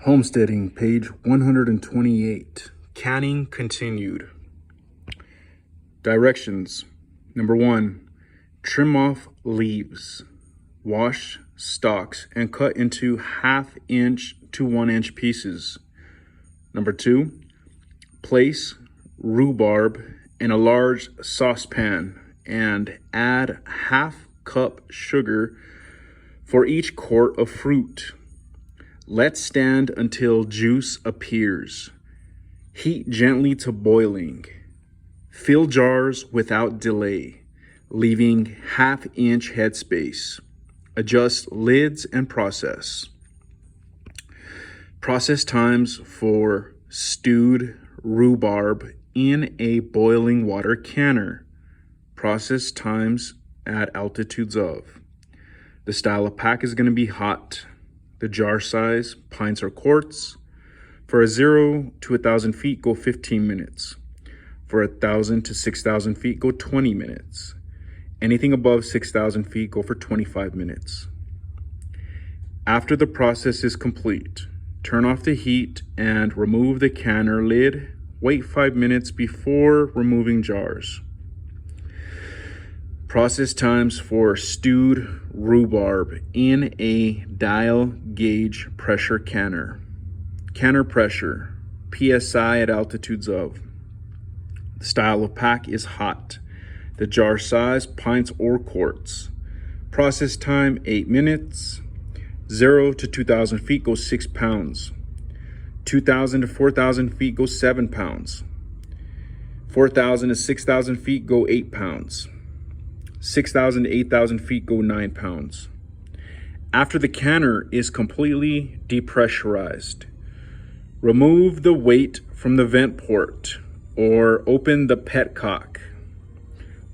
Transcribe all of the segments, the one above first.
Homesteading, page 128. Canning continued. Directions. Number 1. Trim off leaves. Wash stalks and cut into 1/2 inch to 1 inch pieces. Number 2. Place rhubarb in a large saucepan and add 1/2 cup sugar for each quart of fruit. Let stand until juice appears. Heat gently to boiling. Fill jars without delay, leaving 1/2 inch headspace. Adjust lids and process. Process times for stewed rhubarb in a boiling water canner. Process times at altitudes of. The style of pack is going to be hot. The jar size, pints or quarts. For a 0 to 1,000 feet, go 15 minutes. For 1,000 to 6,000 feet, go 20 minutes. Anything above 6,000 feet, go for 25 minutes. After the process is complete, turn off the heat and remove the canner lid. Wait 5 minutes before removing jars. Process times for stewed rhubarb in a dial gauge pressure canner. Canner pressure, PSI at altitudes of. The style of pack is hot. The jar size, pints or quarts. Process time, 8 minutes. 0 to 2,000 feet goes 6 pounds. 2,000 to 4,000 feet goes 7 pounds. 4,000 to 6,000 feet go 8 pounds. 6,000 to 8,000 feet go 9 pounds. After the canner is completely depressurized, remove the weight from the vent port or open the petcock.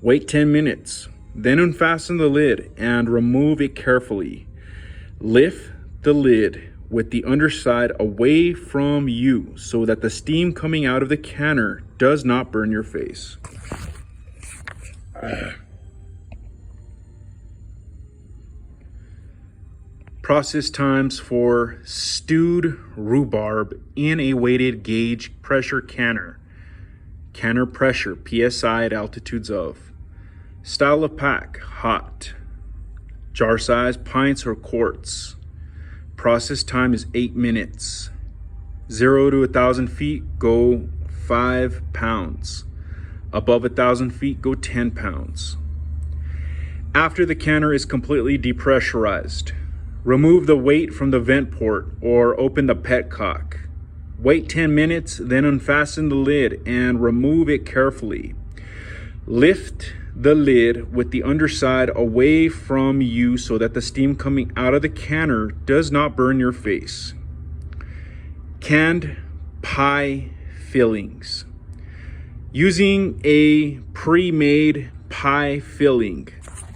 Wait 10 minutes, then unfasten the lid and remove it carefully. Lift the lid with the underside away from you so that the steam coming out of the canner does not burn your face. Process times for stewed rhubarb in a weighted gauge pressure canner. Canner pressure, PSI at altitudes of. Style of pack, hot. Jar size, pints or quarts. Process time is 8 minutes. 0 to 1,000 feet, go 5 pounds. Above 1,000 feet, go 10 pounds. After the canner is completely depressurized, remove the weight from the vent port or open the petcock. Wait 10 minutes, then unfasten the lid and remove it carefully. Lift the lid with the underside away from you so that the steam coming out of the canner does not burn your face. Canned pie fillings. Using a pre-made pie filling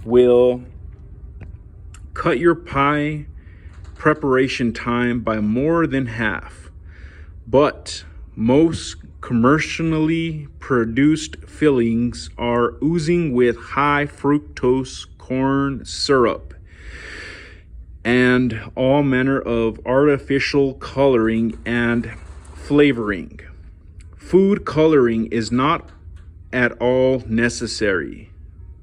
will cut your pie preparation time by more than half, but most commercially produced fillings are oozing with high fructose corn syrup and all manner of artificial coloring and flavoring. Food coloring is not at all necessary,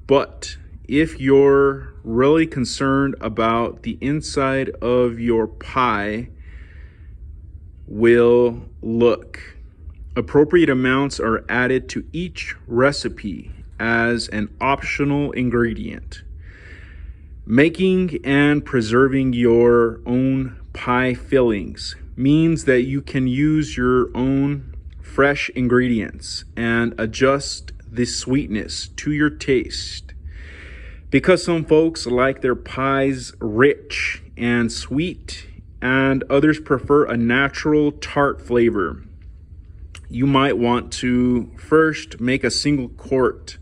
but if you're really concerned about the inside of your pie will look, appropriate amounts are added to each recipe as an optional ingredient. Making and preserving your own pie fillings means that you can use your own fresh ingredients and adjust the sweetness to your taste. Because some folks like their pies rich and sweet, and others prefer a natural tart flavor, you might want to first make a single quart,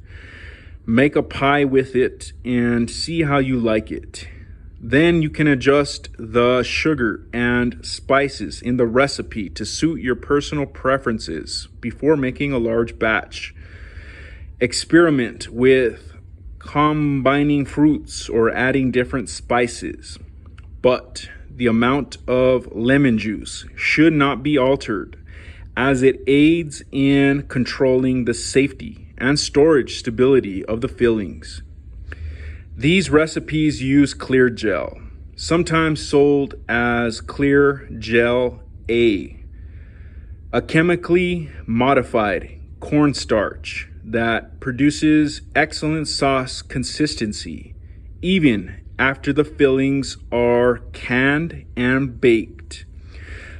make a pie with it, and see how you like it. Then you can adjust the sugar and spices in the recipe to suit your personal preferences before making a large batch. Experiment with combining fruits or adding different spices, but the amount of lemon juice should not be altered, as it aids in controlling the safety and storage stability of the fillings. These recipes use clear gel, sometimes sold as clear gel A, a chemically modified cornstarch that produces excellent sauce consistency even after the fillings are canned and baked.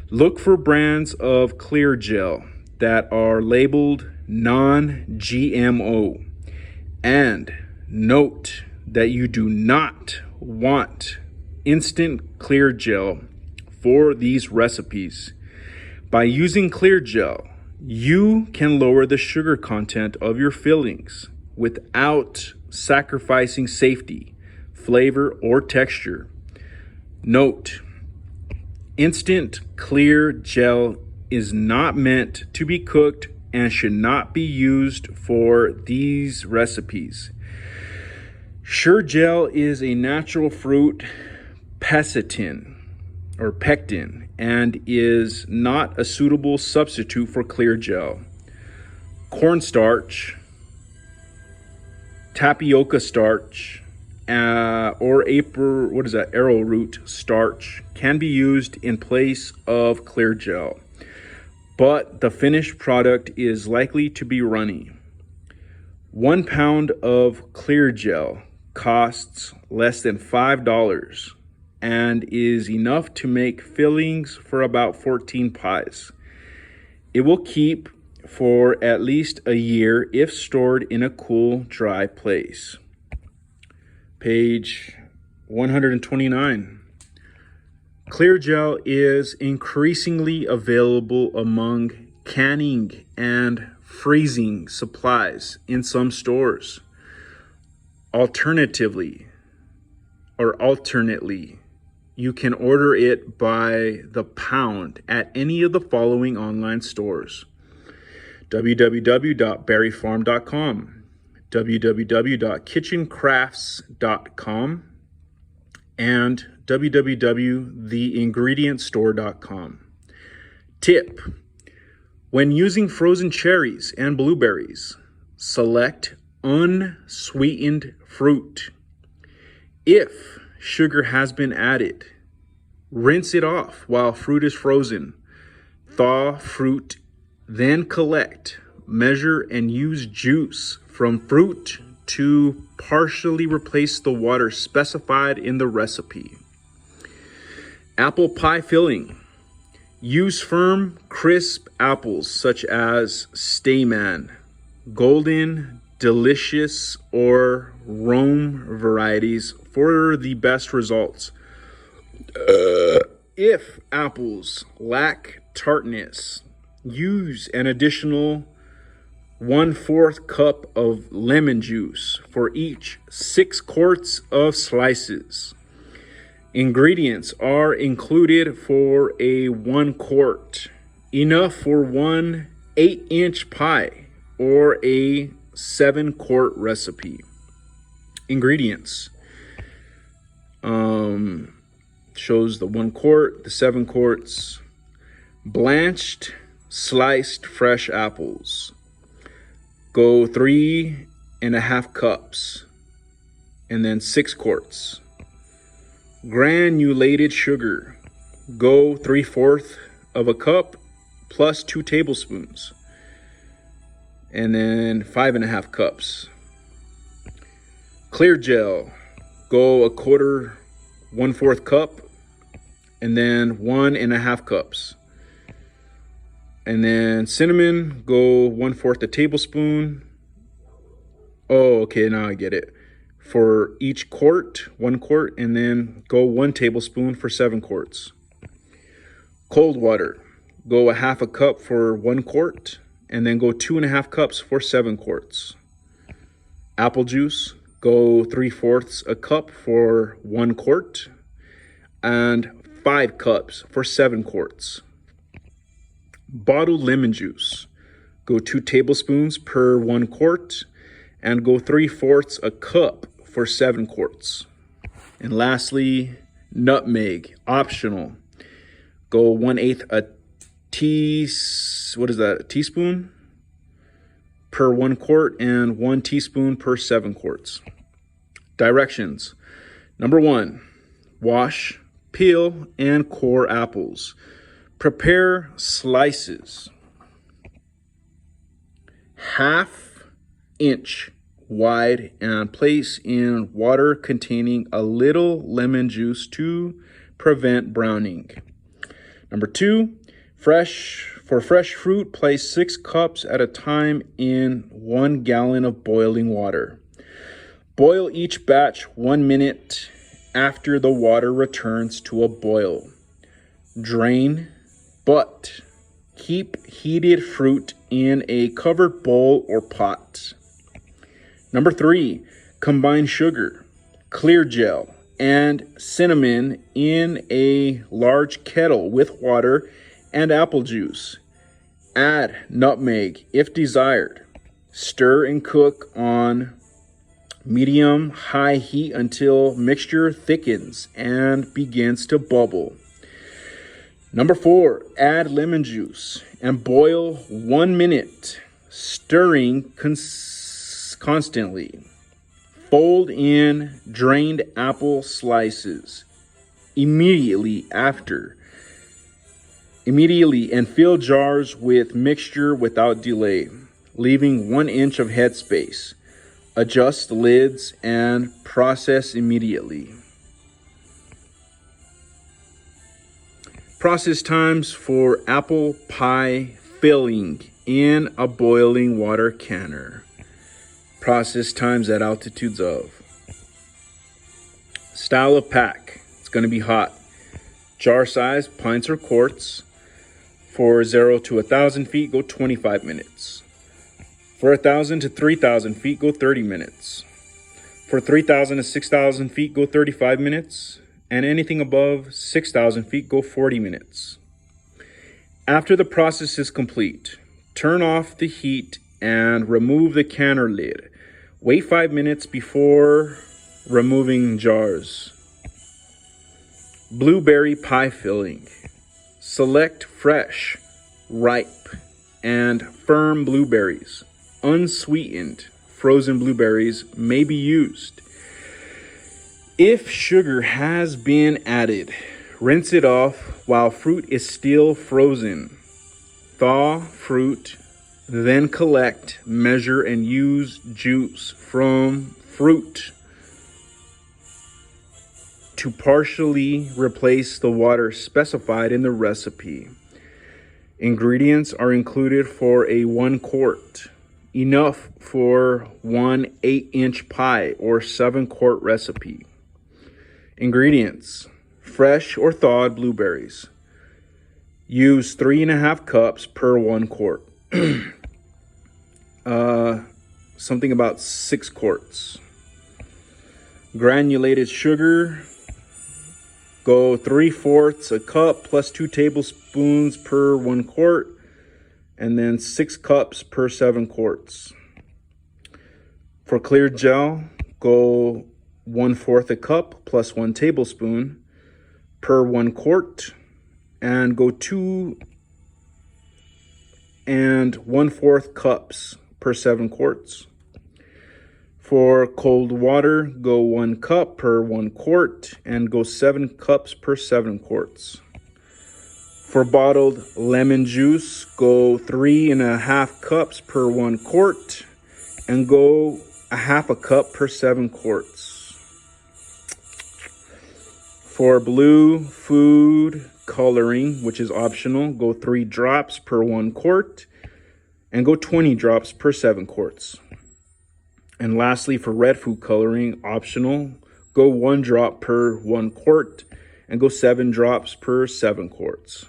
Look for brands of clear gel that are labeled non-GMO, and note that you do not want instant clear gel for these recipes. By using clear gel, you can lower the sugar content of your fillings without sacrificing safety, flavor, or texture. Note, instant clear gel is not meant to be cooked and should not be used for these recipes. Sure gel is a natural fruit pectin and is not a suitable substitute for clear gel. Cornstarch, tapioca starch, or arrowroot starch can be used in place of clear gel, but the finished product is likely to be runny. 1 pound of clear gel costs less than $5 and is enough to make fillings for about 14 pies. It will keep for at least a year if stored in a cool, dry place. Page 129. Clear gel is increasingly available among canning and freezing supplies in some stores. Alternately, you can order it by the pound at any of the following online stores: www.berryfarm.com, www.kitchencrafts.com, and www.theingredientstore.com. Tip: when using frozen cherries and blueberries, select unsweetened fruit. If sugar has been added, rinse it off while fruit is frozen. Thaw fruit, then collect, measure, and use juice from fruit to partially replace the water specified in the recipe. Apple pie filling. Use firm, crisp apples such as Stayman, Golden, Delicious, or Rome varieties for the best results. If apples lack tartness, use an additional 1/4 cup of lemon juice for each 6 quarts of slices. Ingredients are included for a 1 quart, enough for 1 8-inch pie or a 7-quart recipe. Ingredients shows the 1 quart, the 7 quarts. Blanched, sliced fresh apples. Go 3.5 cups, and then 6 quarts. Granulated sugar. Go 3/4 of a cup plus 2 tablespoons, and then 5.5 cups. Clear gel. Go 1/4 cup, and then 1.5 cups. And then cinnamon, go 1/4 a tablespoon. Oh, okay, now I get it. For each quart, 1 quart, and then go 1 tablespoon for 7 quarts. Cold water, go 1/2 cup for 1 quart, and then go 2.5 cups for 7 quarts. Apple juice, go 3/4 a cup for 1 quart, and 5 cups for 7 quarts. Bottled lemon juice, go 2 tablespoons per 1 quart, and go 3/4 a cup for 7 quarts. And lastly, Nutmeg, optional. Go 1/8 teaspoon per 1 quart and 1 teaspoon per 7 quarts. Directions. Number 1, wash, peel, and core apples. Prepare slices 1/2 inch wide and place in water containing a little lemon juice to prevent browning. Number 2, for fresh fruit, place 6 cups at a time in 1 gallon of boiling water. Boil each batch 1 minute after the water returns to a boil. Drain, but keep heated fruit in a covered bowl or pot. Number 3, combine sugar, clear gel, and cinnamon in a large kettle with water and apple juice. Add nutmeg if desired. Stir and cook on medium-high heat until mixture thickens and begins to bubble. Number 4, add lemon juice and boil 1 minute, stirring constantly. Fold in drained apple slices immediately and fill jars with mixture without delay, leaving 1 inch of headspace. Adjust lids and process immediately. Process times for apple pie filling in a boiling water canner. Process times at altitudes of. Style of pack. It's going to be hot. Jar size, pints or quarts. For 0 to 1,000 feet, go 25 minutes. For 1,000 to 3,000 feet, go 30 minutes. For 3,000 to 6,000 feet, go 35 minutes. And anything above 6,000 feet, go 40 minutes. After the process is complete, turn off the heat and remove the canner lid. Wait 5 minutes before removing jars. Blueberry pie filling. Select fresh, ripe, and firm blueberries. Unsweetened frozen blueberries may be used. If sugar has been added, rinse it off while fruit is still frozen. Thaw fruit, then collect, measure, and use juice from fruit to partially replace the water specified in the recipe. Ingredients are included for a 1 quart, enough for 1 8-inch pie or 7-quart recipe. Ingredients: fresh or thawed blueberries. Use 3.5 cups per 1 quart. Something about 6 quarts. Granulated sugar. Go 3/4 a cup plus 2 tablespoons per 1 quart, and then 6 cups per 7 quarts. For clear gel, go 1/4 a cup plus 1 tablespoon per 1 quart, and go 2 1/4 cups per 7 quarts. For cold water, go 1 cup per 1 quart and go 7 cups per 7 quarts. For bottled lemon juice, go 3.5 cups per 1 quart and go 1/2 cup per 7 quarts. For blue food coloring, which is optional, go 3 drops per 1 quart and go 20 drops per 7 quarts. And lastly, for red food coloring, optional, go 1 drop per 1 quart and go 7 drops per 7 quarts.